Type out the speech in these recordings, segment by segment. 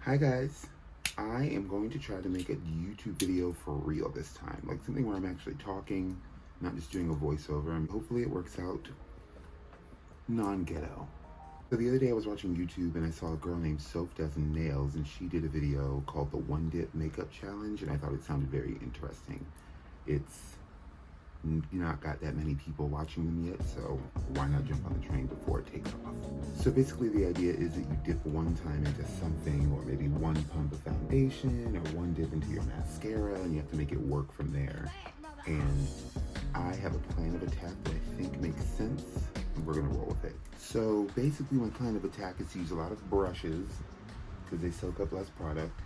Hi guys, I am going to try to make a YouTube video for real this time, like something where I'm actually talking, not just doing a voiceover, and hopefully it works out non-ghetto. So the other day I was watching YouTube and I saw a girl named Soph Does Nails, and she did a video called the One Dip Makeup Challenge, and I thought it sounded very interesting. It's not got that many people watching them yet, so why not jump on the train before it takes off? So basically the idea is that you dip one time into something, or maybe one pump of foundation, or one dip into your mascara, and you have to make it work from there. And I have a plan of attack that I think makes sense, and we're gonna roll with it. So basically my plan of attack is to use a lot of brushes, because they soak up less product,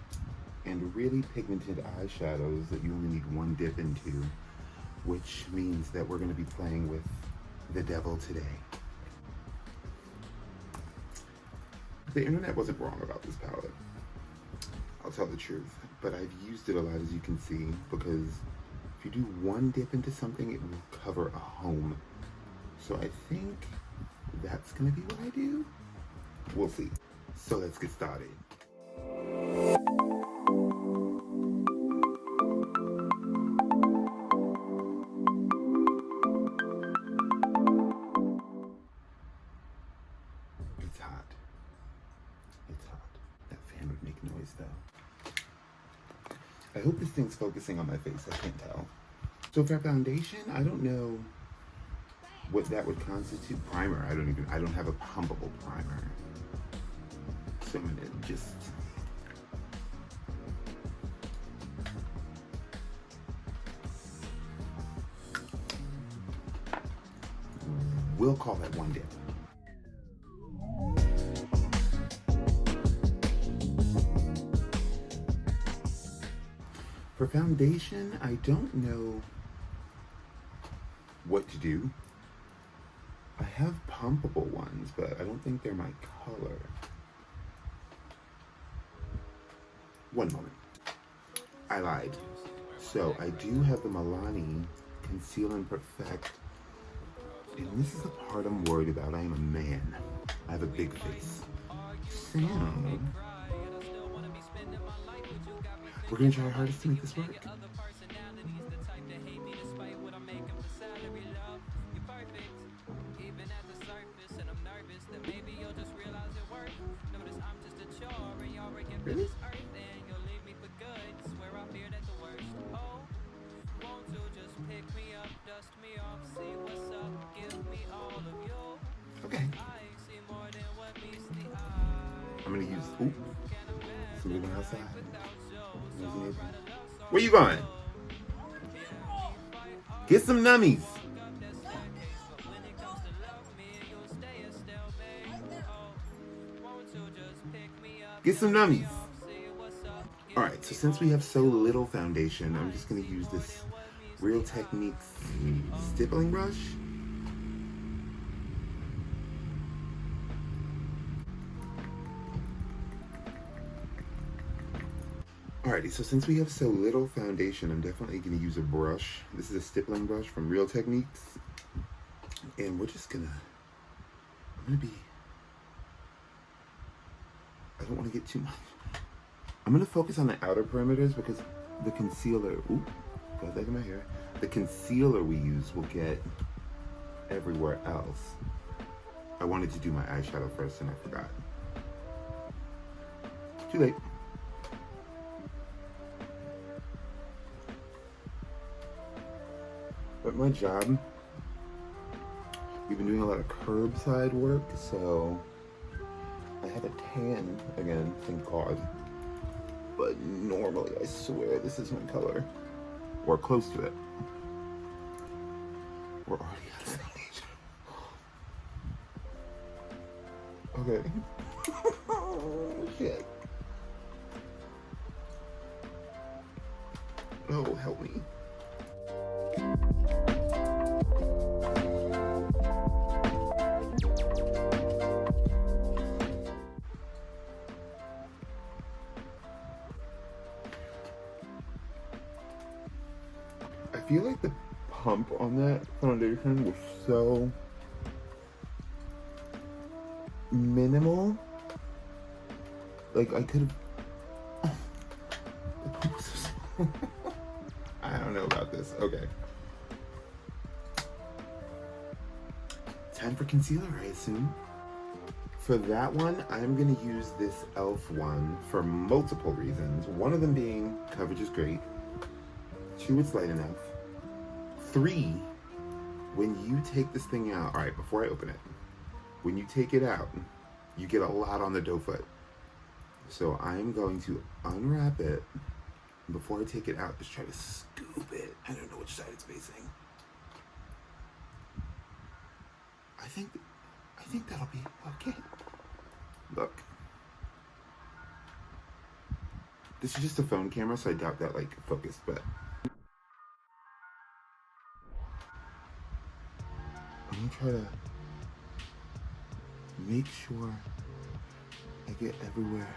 and really pigmented eyeshadows that you only need one dip into, which means that we're going to be playing with the devil today. The internet wasn't wrong about this palette. I'll tell the truth, but I've used it a lot, as you can see, because if you do one dip into something, it will cover a home. So I think that's going to be what I do. We'll see. So let's get started. It's hot. It's hot. That fan would make noise though. I hope this thing's focusing on my face. I can't tell. So for foundation, I don't know what that would constitute. Primer, I don't have a pumpable primer. So I'm gonna just we'll call that one dip. For foundation, I don't know what to do. I have pumpable ones, but I don't think they're my color. One moment. I lied. So I do have the Milani Conceal and Perfect. And this is the part I'm worried about. I am a man. I have a big face. So we're gonna try our hardest to make this work. Really? Okay. I'm gonna use, ooh, somebody went outside. Where you going? Get some nummies. Get some nummies. All right, so since we have so little foundation, I'm just gonna use this Real Techniques stippling brush. Alrighty, so since we have so little foundation, I'm definitely gonna use a brush. This is a stippling brush from Real Techniques. And we're just gonna, I don't wanna get too much. I'm gonna focus on the outer perimeters because the concealer, ooh, got that in my hair. The concealer we use will get everywhere else. I wanted to do my eyeshadow first and I forgot. Too late. But my job, we've been doing a lot of curbside work, so I have a tan again, thank God. But normally, I swear, this is my color. Or close to it. We're already out of foundation. Okay. Oh, shit. Oh, help me. I feel like the pump on that foundation was so minimal. Like I could have I don't know about this. Okay. Time for concealer, I assume. For that one, I'm going to use this e.l.f. one for multiple reasons. One of them being coverage is great. 2, it's light enough. 3, when you take this thing out, all right, before I open it, when you take it out, you get a lot on the doe foot. So I'm going to unwrap it. Before I take it out, just try to scoop it. I don't know which side it's facing. I think that'll be okay. Look. This is just a phone camera, so I doubt that like focused, but I'm gonna try to make sure I get everywhere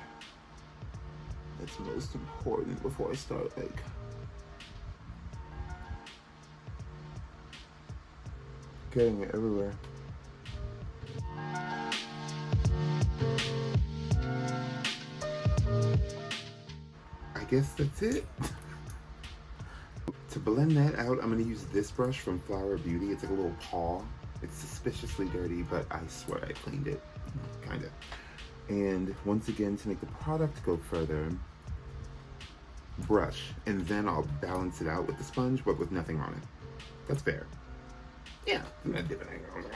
that's most important before I start like getting it everywhere. I guess that's it. To blend that out, I'm gonna use this brush from Flower Beauty. It's like a little paw. It's suspiciously dirty, but I swear I cleaned it, kinda. And once again, to make the product go further, brush, and then I'll balance it out with the sponge, but with nothing on it. That's fair. Yeah, I'm gonna dip it in over.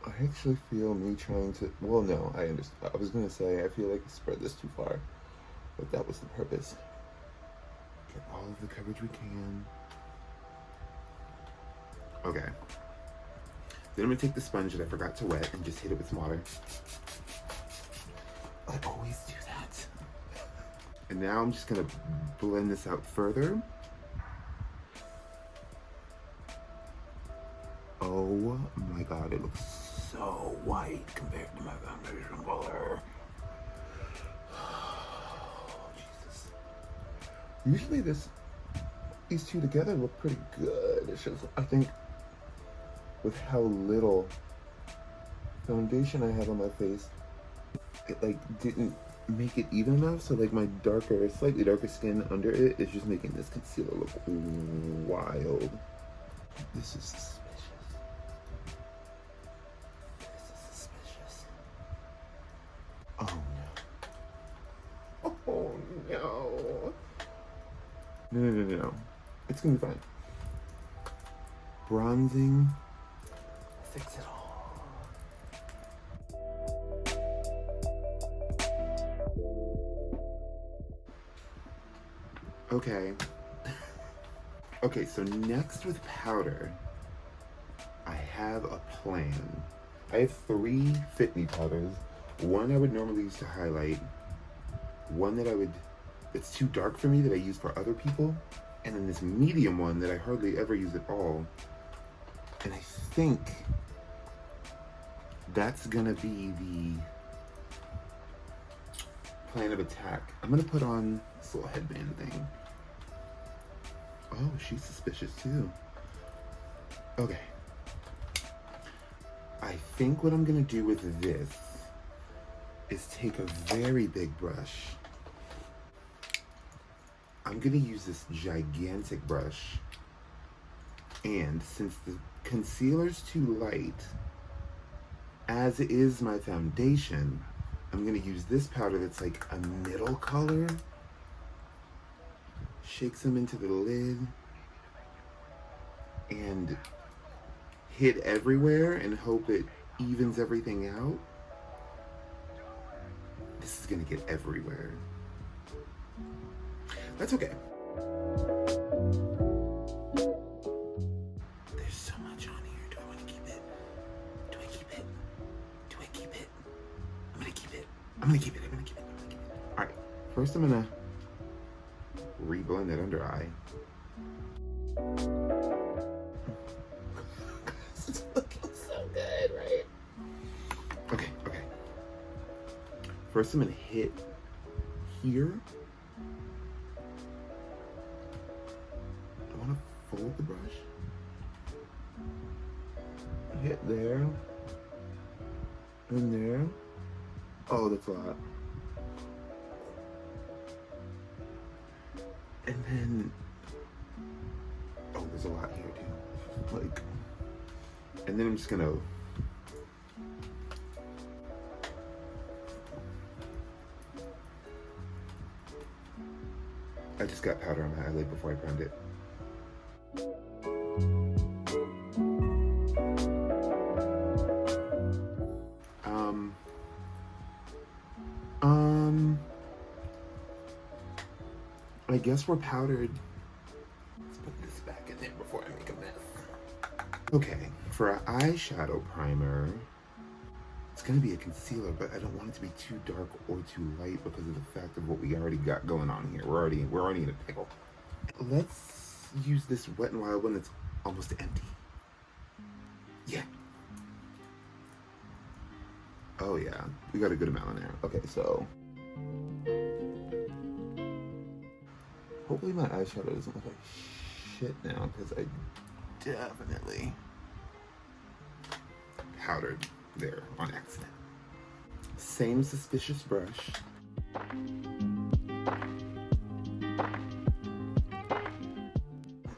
I actually feel me trying to, well, no, I understand. I was gonna say, I feel like I spread this too far, but that was the purpose. Get all of the coverage we can. Okay. Then I'm gonna take the sponge that I forgot to wet and just hit it with some water. I always do that. And now I'm just gonna blend this out further. Oh my God, it looks so white compared to my foundation color. Oh, Jesus. Usually these two together look pretty good. It's just, I think, with how little foundation I have on my face, it like didn't make it even enough. So like my darker, slightly darker skin under it is just making this concealer look wild. This is suspicious. Oh no. Oh no. No. It's gonna be fine. Bronzing. Fix it all. Okay. Okay, so next with powder, I have a plan. I have 3 Fit Me powders. One I would normally use to highlight, one that's too dark for me that I use for other people, and then this medium one that I hardly ever use at all. And I think that's gonna be the plan of attack. I'm gonna put on this little headband thing. Oh, she's suspicious too. Okay. I think what I'm gonna do with this is take a very big brush. I'm gonna use this gigantic brush, and since the concealer's too light, as is my foundation, I'm gonna use this powder that's like a middle color. Shake some into the lid and hit everywhere and hope it evens everything out. This is gonna get everywhere. That's okay. There's so much on here. Do I want to keep it? Do I keep it? Do I keep it? I'm gonna keep it. I'm gonna keep it. I'm gonna keep it. I'm gonna keep it. All right. First, I'm gonna reblend that under eye. It's looking so good, right? Okay. First, I'm gonna hit here. I want to fold the brush. Hit there. And there. Oh, that's a lot. And then, oh, there's a lot here too. Like, and then I'm just gonna, I just got powder on my eyelid before I primed it. I guess we're powdered. Let's put this back in there before I make a mess. Okay, for our eyeshadow primer, it's gonna be a concealer, but I don't want it to be too dark or too light because of the fact of what we already got going on here. We're already in a pickle. Let's use this Wet n Wild one that's almost empty. Yeah. Oh yeah, we got a good amount in there. Okay, so hopefully my eyeshadow doesn't look like shit now because I definitely powdered there on accident. Same suspicious brush.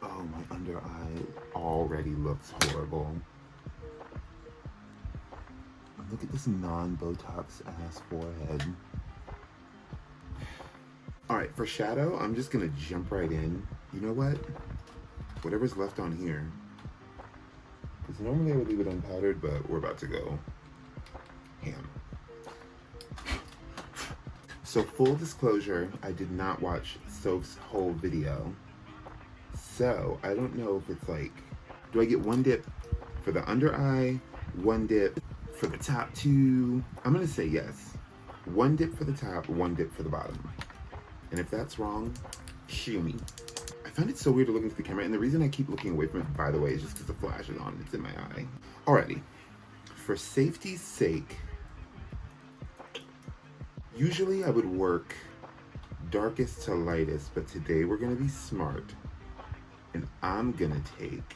Oh, my under eye already looks horrible. Look at this non-Botox ass forehead. All right, for shadow, I'm just gonna jump right in. You know what? Whatever's left on here. Because normally I would leave it unpowdered, but we're about to go ham. So full disclosure, I did not watch Soph's whole video. So I don't know if it's like, do I get one dip for the under eye, one dip for the top two? I'm gonna say yes. One dip for the top, one dip for the bottom. And if that's wrong, shoo me. I find it so weird to look into the camera, and the reason I keep looking away from it, by the way, is just because the flash is on and it's in my eye. Alrighty, for safety's sake, usually I would work darkest to lightest, but today we're gonna be smart, and I'm gonna take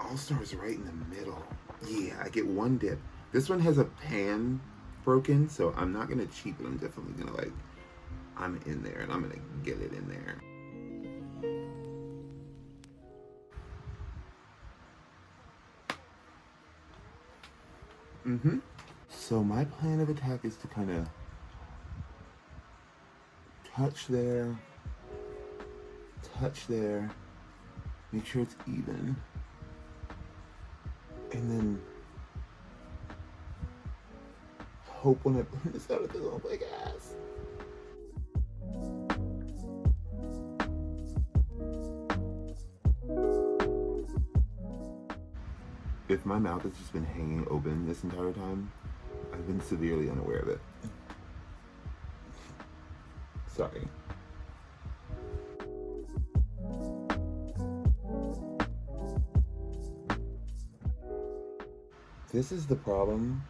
All Stars right in the middle. Yeah, I get one dip. This one has a pan broken, so I'm not gonna cheap it. I'm definitely gonna like, I'm in there and I'm gonna get it in there. So my plan of attack is to kind of touch there, make sure it's even, and then hope when I blend this out it doesn't look like ass. If my mouth has just been hanging open this entire time, I've been severely unaware of it. Sorry. This is the problem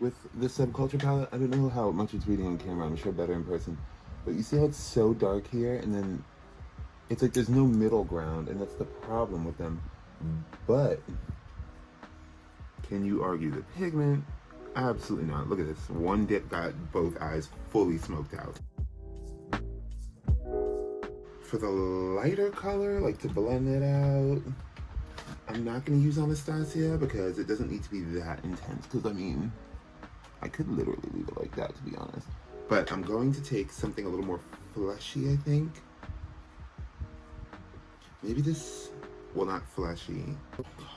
with this Subculture palette. I don't know how much it's reading on camera, I'm sure better in person. But you see how it's so dark here, and then it's like there's no middle ground, and that's the problem with them. But can you argue the pigment? Absolutely not. Look at this. One dip got both eyes fully smoked out. For the lighter color, like to blend it out, I'm not going to use Anastasia because it doesn't need to be that intense. Because, I mean, I could literally leave it like that, to be honest. But I'm going to take something a little more fleshy, I think. Maybe this, well, not fleshy. Oh, God.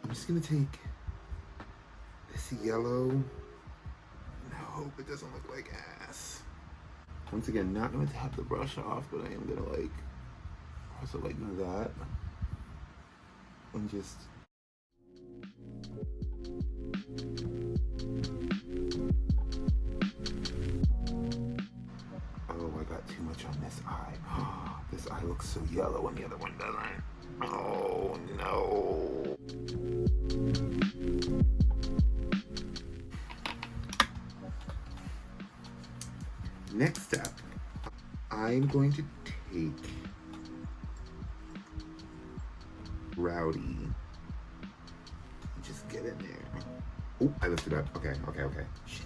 I'm just going to take this yellow and hope it doesn't look like ass. Once again, not going to tap the brush off, but I am going to, like, press it like that. And just... Oh, I got too much on this eye. This eye looks so yellow and the other one doesn't. Oh, no. Next step, I'm going to take Rowdy get in there. Oh, I lifted up. Okay. Shit.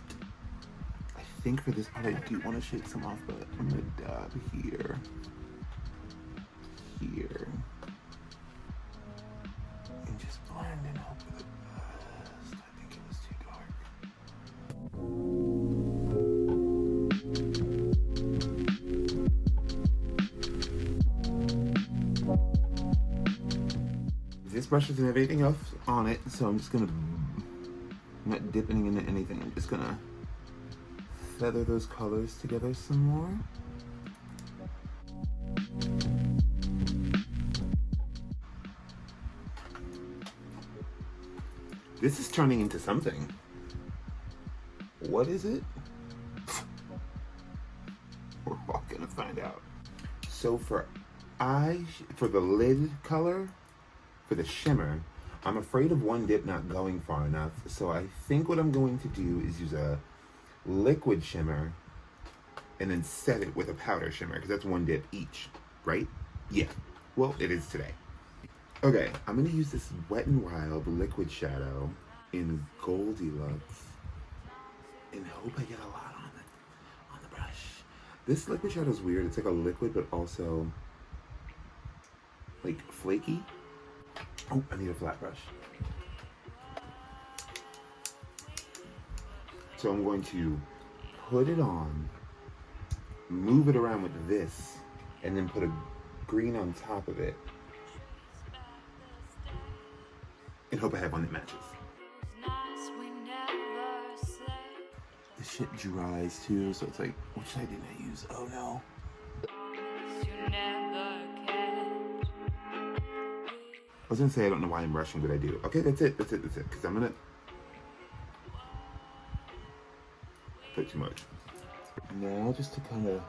I think for this part I do want to shake some off, but I'm gonna dab here. And just blend and hope for the best. I think it was too dark. This brush doesn't have anything else on it, so I'm not dipping into anything. I'm just gonna feather those colors together some more. This is turning into something. What is it? We're all gonna find out. So for the lid color, for the shimmer, I'm afraid of one dip not going far enough. So I think what I'm going to do is use a liquid shimmer and then set it with a powder shimmer, because that's one dip each, right? Yeah, well, it is today. Okay, I'm gonna use this Wet n Wild liquid shadow in Goldilocks and hope I get a lot on the brush. This liquid shadow is weird. It's like a liquid, but also like flaky. Oh, I need a flat brush. So I'm going to put it on, move it around with this, and then put a green on top of it. And hope I have one that matches. This shit dries too, so it's like, which side didn't I use? Oh no. I was gonna say I don't know why I'm rushing, but I do. Okay, that's it. Because I'm gonna put too much. Now just to kind of,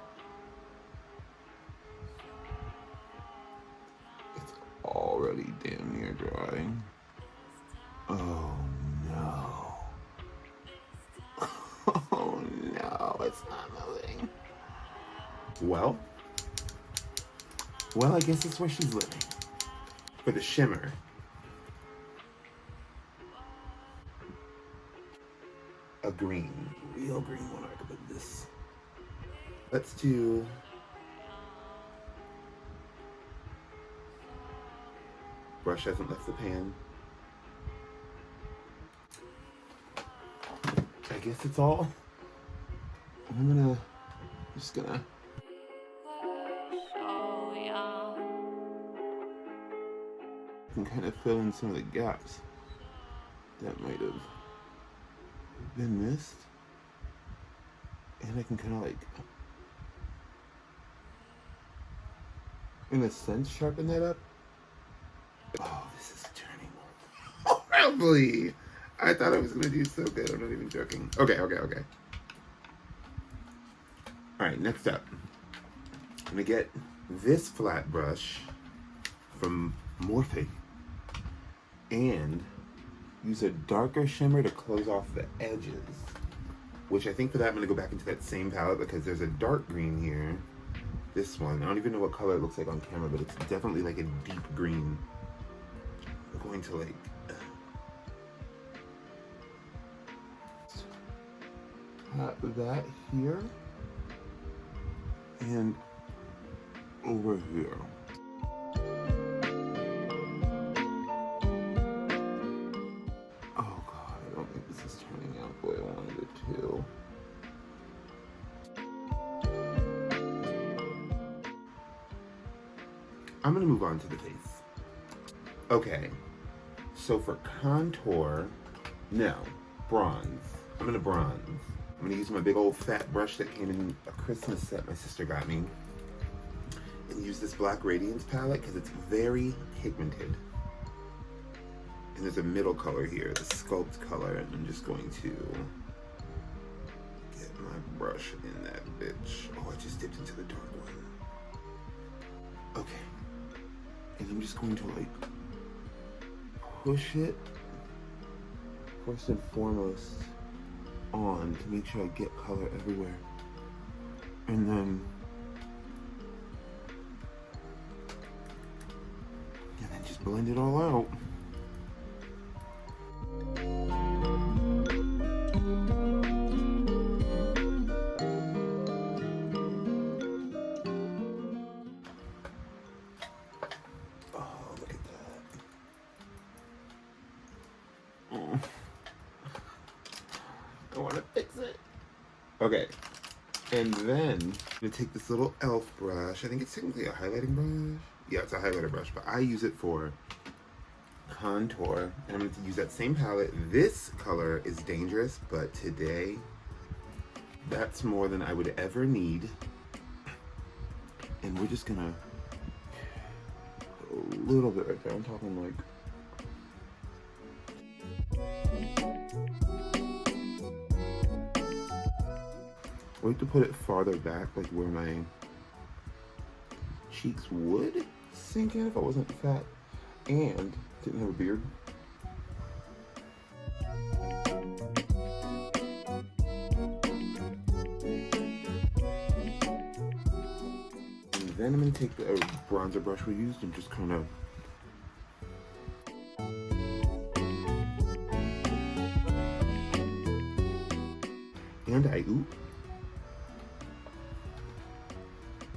it's already damn near dry. Oh no. Oh no, it's not moving. Well, I guess that's where she's living. For the shimmer, a green, real green one. I could put this. Let's do brush hasn't left the pan. I guess it's all. I'm just gonna. Can kind of fill in some of the gaps that might have been missed. And I can kind of like, in a sense, sharpen that up. Oh, this is turning horribly. I thought I was gonna do so good. I'm not even joking. Okay. All right, next up, I'm gonna get this flat brush from Morphe and use a darker shimmer to close off the edges. Which I think for that I'm gonna go back into that same palette because there's a dark green here. This one, I don't even know what color it looks like on camera, but it's definitely like a deep green. I'm going to like that here and over here. Oh God, I don't think this is turning out the way I wanted it to. I'm gonna move on to the face. Okay, so for contour, no, bronze. I'm gonna bronze. I'm gonna use my big old fat brush that came in a Christmas set my sister got me. And use this Black Radiance palette because it's very pigmented. And there's a middle color here, the Sculpt color, and I'm just going to get my brush in that bitch. Oh, I just dipped into the dark one. Okay. And I'm just going to like push it first and foremost on to make sure I get color everywhere. And then just blend it all out. Okay, and then I'm gonna take this little e.l.f. brush. I think it's technically a highlighting brush. Yeah, it's a highlighter brush, but I use it for contour. And I'm going to use that same palette. This color is dangerous, but today, that's more than I would ever need. And we're just gonna a little bit right there. I'm talking like I like to put it farther back, like where my cheeks would sink in if I wasn't fat and didn't have a beard. And then I'm gonna take the bronzer brush we used and just kind of oop.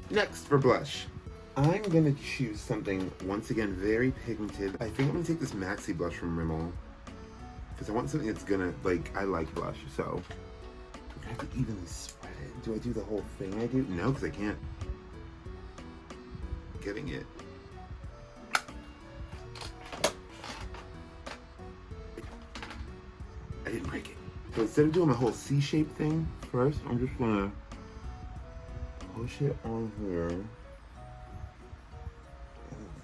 Next for blush, I'm gonna choose something once again very pigmented. I think I'm gonna take this Maxi blush from Rimmel because I want something that's gonna I like blush, so I have to evenly spread it. Do I do the whole thing? I do no, because I can't. Getting it. I didn't break it. So instead of doing my whole C-shape thing first, I'm just gonna push it on here and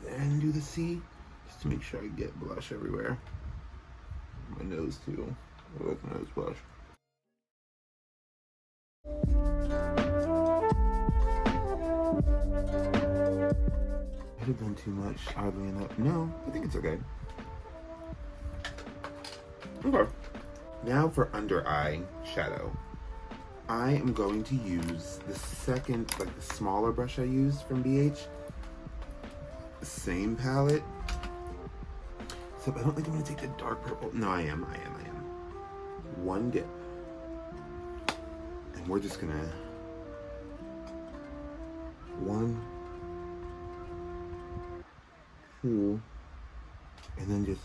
then do the C just to make sure I get blush everywhere. My nose too. I like nose blush. I have done too much, oddly enough. No, I think it's okay. Okay. Now for under eye shadow. I am going to use the second, the smaller brush I used from BH. The same palette. Except I don't think I'm gonna take the dark purple. No, I am. One dip. And we're just gonna, 1, 2, and then just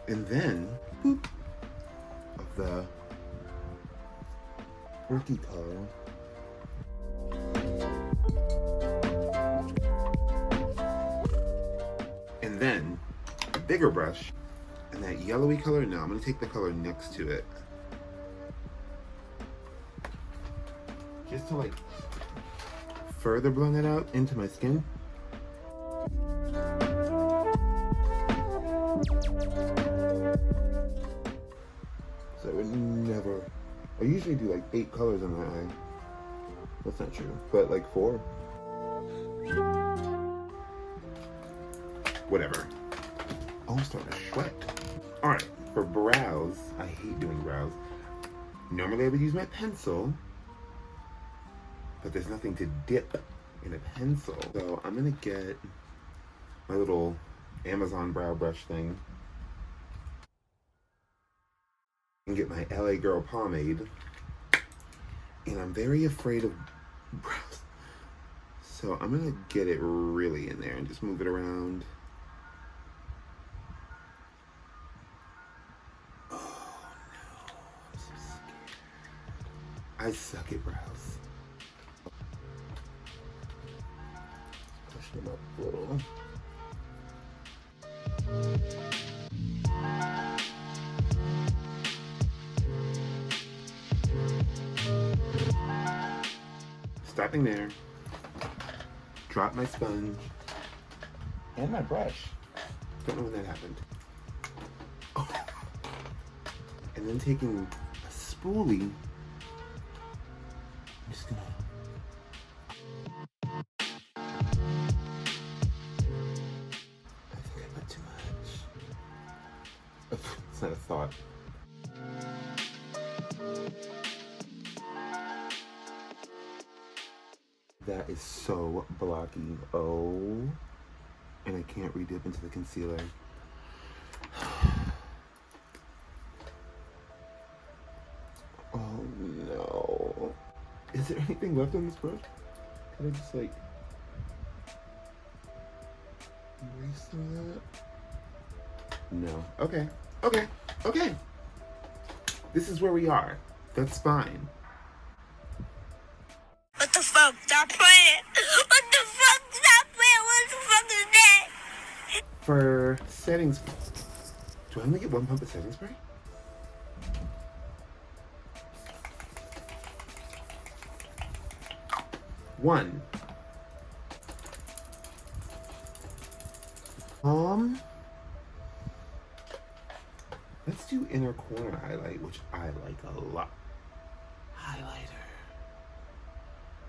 and then boop, of the earthy color. And then a bigger brush and that yellowy color. No, I'm gonna take the color next to it. Just to further blend it out into my skin. So I would never, I usually do 8 colors on my eye. That's not true, but 4. Whatever. Oh, I'm starting to sweat. All right, for brows, I hate doing brows. Normally I would use my pencil, but there's nothing to dip in a pencil. So I'm gonna get my little Amazon brow brush thing and get my LA Girl pomade. And I'm very afraid of brows. So I'm gonna get it really in there and just move it around. Oh no, I'm so scared. I suck at brows. Push them up a little. Stopping there. Drop my sponge and my brush. Don't know when that happened. Oh. And then taking a spoolie, I'm just gonna. I think I put too much. It's not a thought. That is so blocky. Oh. And I can't re-dip into the concealer. Oh no. Is there anything left on this brush? Can I just bracelet. No. Okay. Okay. Okay. This is where we are. That's fine. What the fuck? Stop playing. What the fuck? Stop playing. What the fuck is that? For settings, do I only get one pump of setting spray? One. Let's do inner corner highlight, which I like a lot. Highlighter.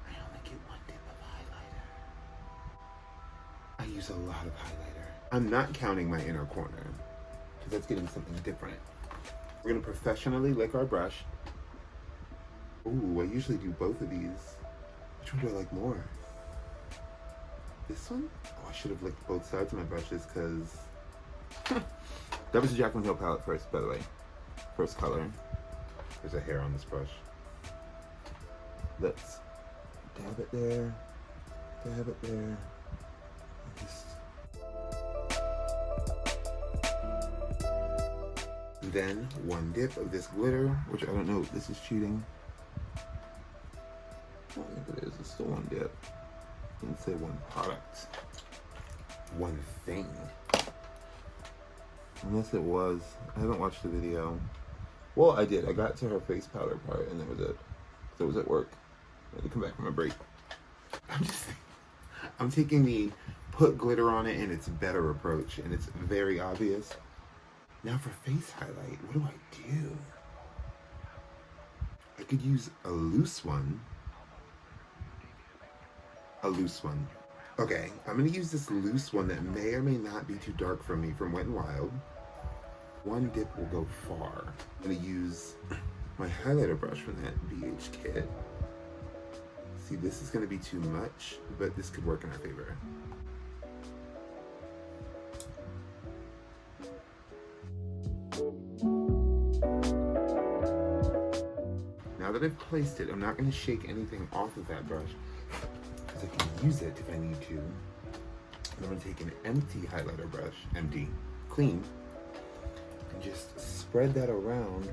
I only get one dip of highlighter. I use a lot of highlighter. I'm not counting my inner corner, because that's getting something different. We're gonna professionally lick our brush. Ooh, I usually do both of these. Which one do I like more? This one? Oh, I should have licked both sides of my brushes, because that was the Jaclyn Hill palette first, by the way. First color. There's a hair on this brush. Let's dab it there. Dab it there. Just... Then one dip of this glitter, which I don't know if this is cheating. I don't think it is. It's still one dip. I didn't say one product. One thing. Unless it was. I haven't watched the video. Well, I did. I got to her face powder part and that was it. So it was at work. I had to come back from a break. I'm taking the put glitter on it and it's better approach, and it's very obvious. Now for face highlight, what do I do? I could use a loose one. A loose one. Okay, I'm gonna use this loose one that may or may not be too dark for me from Wet n Wild. One dip will go far. I'm gonna use my highlighter brush from that BH kit. See, this is gonna be too much, but this could work in our favor. Now that I've placed it, I'm not gonna shake anything off of that brush, because I can use it if I need to. And I'm gonna take an empty highlighter brush, empty, clean, and just spread that around.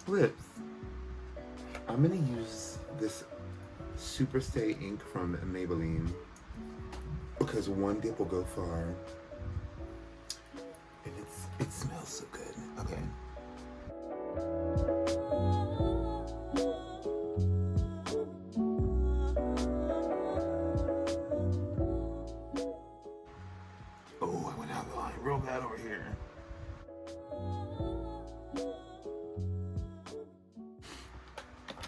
Lips. I'm gonna use this Superstay ink from Maybelline because one dip will go far, and it smells so good. Okay. Oh, I went out of the line real bad over here.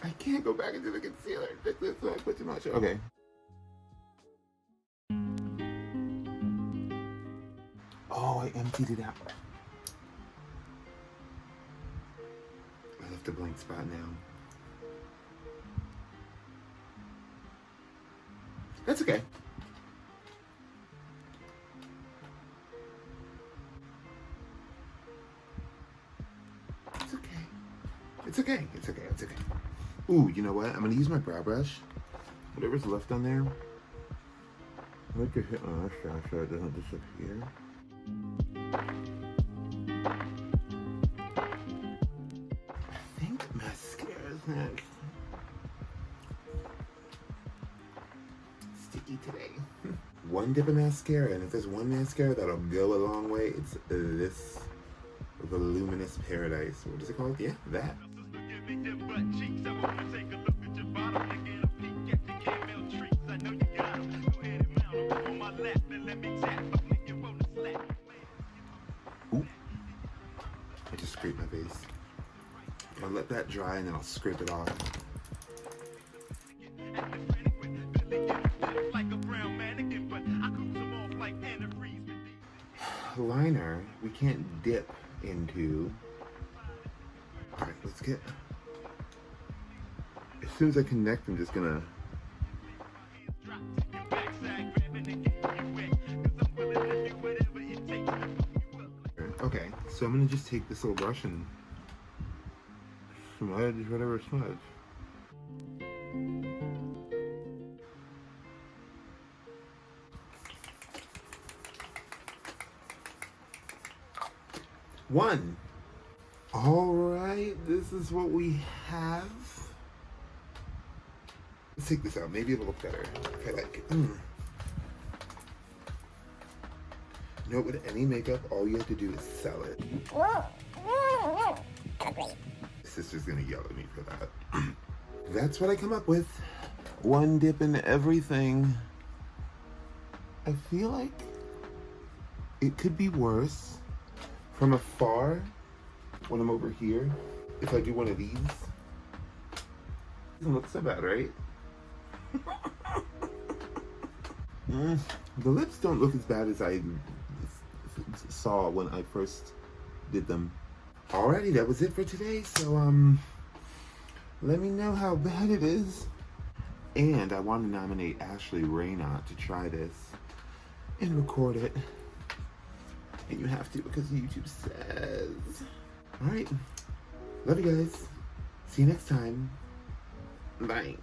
I can't go back into the concealer and fix it, so I put too much. Okay. Oh, I emptied it out. I left a blank spot now. That's okay. It's okay. It's okay. It's okay. It's okay. Ooh, you know what? I'm gonna use my brow brush. Whatever's left on there. I like to hit on that side so it doesn't disappear. I think mascara's next. Sticky today. One dip of mascara, and if there's one mascara that'll go a long way, it's this Voluminous Paradise. What is it called? Yeah, that. Ooh. I just scraped my face. I'll let that dry and then I'll scrape it off. Like a brown mannequin, but I cook them off like Anna. liner we can't dip into. All right, let's get, as soon as I connect, I'm just gonna, okay, so I'm gonna just take this little brush and smudge whatever smudge. One. All right, this is what we have. Let's take this out. Maybe it'll look better if I like it. You know, with any makeup, all you have to do is sell it. My sister's gonna yell at me for that. That's what I come up with. One dip in everything. I feel like it could be worse from afar when I'm over here. If I do one of these, doesn't look so bad, right? The lips don't look as bad as I saw when I first did them. Alrighty, that was it for today. So let me know how bad it is. And I want to nominate Ashley Raynaud to try this and record it. And you have to because YouTube says. Alright. Love you guys. See you next time. Bye.